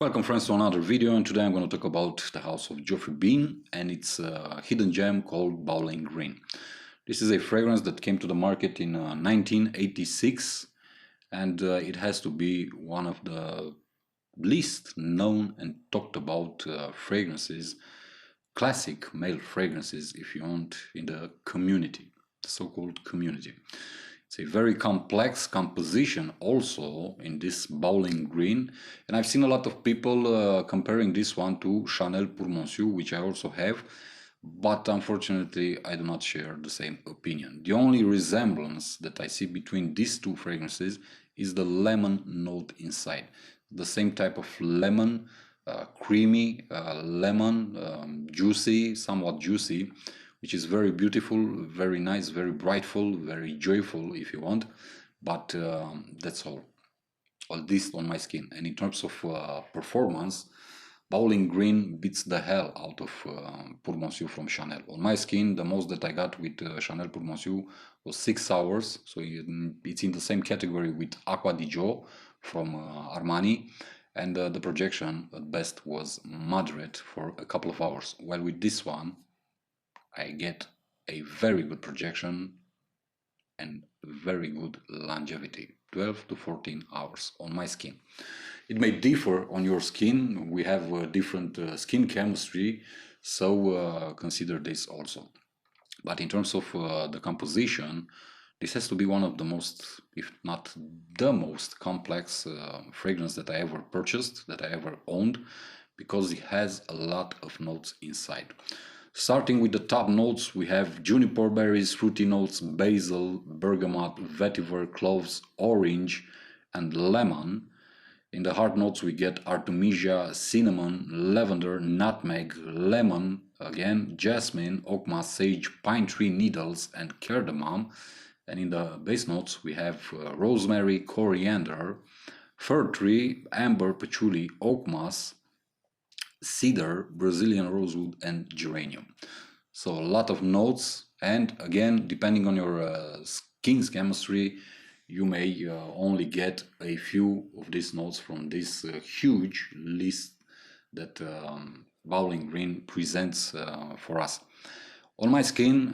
Welcome friends to another video, and today I'm going to talk about the house of Geoffrey Beene and its hidden gem called Bowling Green. This is a fragrance that came to the market in 1986, and it has to be one of the least known and talked about fragrances, classic male fragrances if you want, in the community, the so-called community. It's a very complex composition also in this Bowling Green, and I've seen a lot of people comparing this one to Chanel Pour Monsieur, which I also have, but unfortunately I do not share the same opinion. The only resemblance that I see between these two fragrances is the lemon note inside. The same type of lemon, creamy, lemon, juicy, somewhat juicy, which is very beautiful, very nice, very brightful, very joyful if you want, but that's all this on my skin. And in terms of performance, Bowling Green beats the hell out of Pour Monsieur from Chanel. On my skin, the most that I got with Chanel Pour Monsieur was 6 hours, so it's in the same category with Acqua di Gio from Armani, and the projection at best was moderate for a couple of hours, while with this one I get a very good projection and very good longevity, 12 to 14 hours on my skin. It may differ on your skin. We have different skin chemistry, so consider this also. But in terms of the composition, this has to be one of the most, if not the most complex fragrance that I ever purchased, that I ever owned, because it has a lot of notes inside. Starting with the top notes, we have juniper berries, fruity notes, basil, bergamot, vetiver, cloves, orange, and lemon. In the hard notes, we get artemisia, cinnamon, lavender, nutmeg, lemon, again, jasmine, oak moss, sage, pine tree needles, and cardamom. And in the base notes, we have rosemary, coriander, fir tree, amber, patchouli, oak moss, cedar, Brazilian rosewood, and geranium. So a lot of notes, and again, depending on your skin's chemistry, you may only get a few of these notes from this huge list that Bowling Green presents for us. On my skin,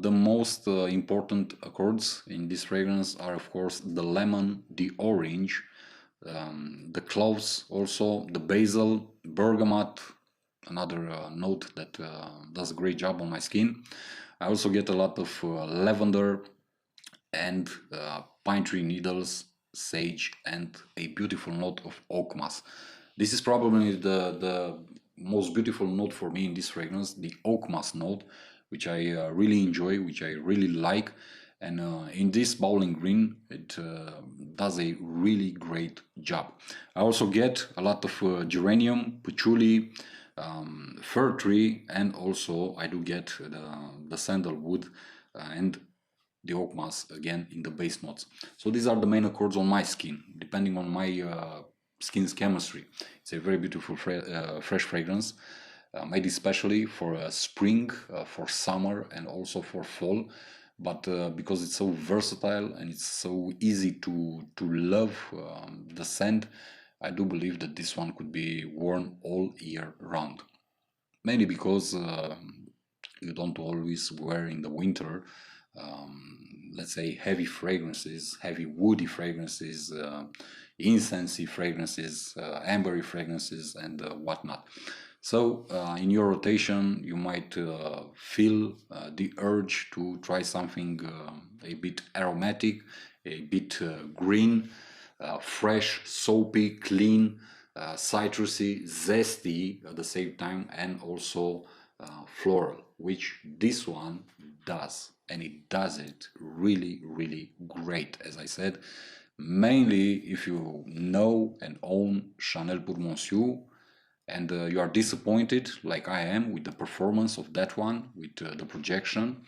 the most important accords in this fragrance are, of course, the lemon, the orange, the cloves, also the basil, bergamot, another note that does a great job on my skin. I also get a lot of lavender and pine tree needles, sage, and a beautiful note of oak moss. This is probably the most beautiful note for me in this fragrance, the oak moss note, which I really enjoy, which I really like. And in this Bowling Green, it does a really great job. I also get a lot of geranium, patchouli, fir tree, and also I do get the sandalwood and the oak moss again in the base notes. So these are the main accords on my skin, depending on my skin's chemistry. It's a very beautiful fresh fragrance, made especially for spring, for summer, and also for fall. But because it's so versatile and it's so easy to love the scent, I do believe that this one could be worn all year round. Mainly because you don't always wear in the winter, let's say, heavy fragrances, heavy woody fragrances, incensey fragrances, ambery fragrances, and whatnot. So in your rotation, you might feel the urge to try something a bit aromatic, a bit green, fresh, soapy, clean, citrusy, zesty at the same time, and also floral, which this one does. And it does it really, really great, as I said. Mainly if you know and own Chanel Pour Monsieur, and you are disappointed, like I am, with the performance of that one, with the projection.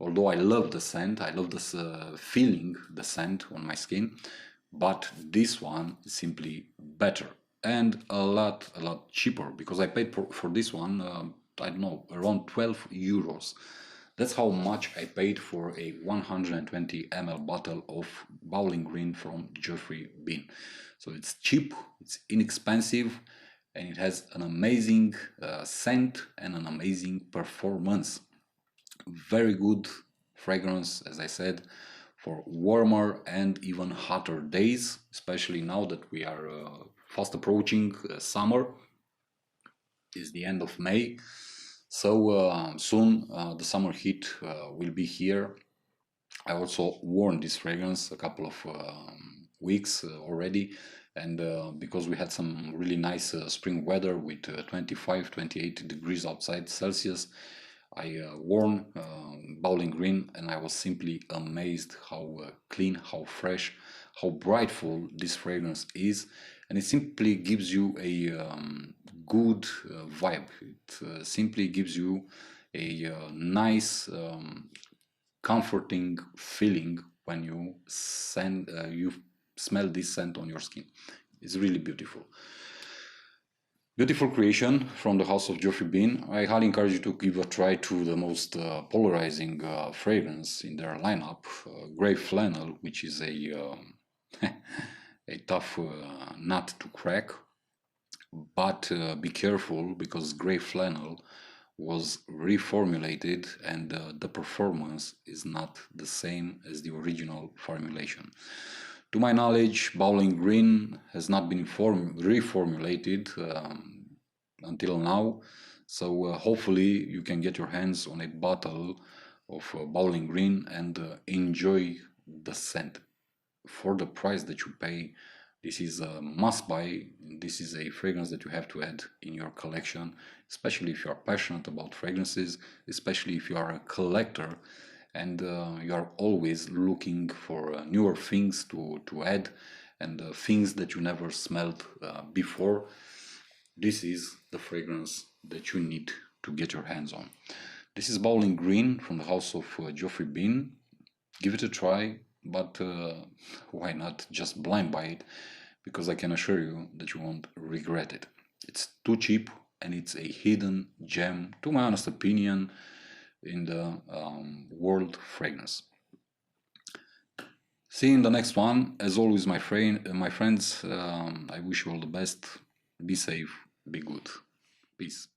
Although I love the scent, I love this feeling, the scent on my skin, but this one is simply better and a lot cheaper, because I paid for this one, I don't know, around 12 euros. That's how much I paid for a 120 ml bottle of Bowling Green from Geoffrey Beene. So it's cheap, it's inexpensive, and it has an amazing scent and an amazing performance. Very good fragrance, as I said, for warmer and even hotter days, especially now that we are fast approaching summer. It's the end of May, so soon the summer heat will be here. I also worn this fragrance a couple of weeks already, and because we had some really nice spring weather with 25, 28 degrees outside Celsius, I worn Bowling Green, and I was simply amazed how clean, how fresh, how brightful this fragrance is, and it simply gives you a good vibe. It simply gives you a nice, comforting feeling when you smell this scent on your skin. It's really beautiful. Beautiful creation from the house of Geoffrey Beene. I highly encourage you to give a try to the most polarizing fragrance in their lineup, Grey Flannel, which is a a tough nut to crack. But be careful, because Grey Flannel was reformulated, and the performance is not the same as the original formulation. To my knowledge, Bowling Green has not been reformulated until now, so hopefully you can get your hands on a bottle of Bowling Green and enjoy the scent. For the price that you pay, this is a must buy. This is a fragrance that you have to add in your collection, especially if you are passionate about fragrances, especially if you are a collector and you are always looking for newer things to add, and things that you never smelled before. This is the fragrance that you need to get your hands on. This is Bowling Green from the house of Geoffrey Beene. Give it a try, but why not just blind buy it, because I can assure you that you won't regret it. It's too cheap, and it's a hidden gem, to my honest opinion, in the world fragrance. See you in the next one. As always, my friends, I wish you all the best. Be safe, be good. Peace.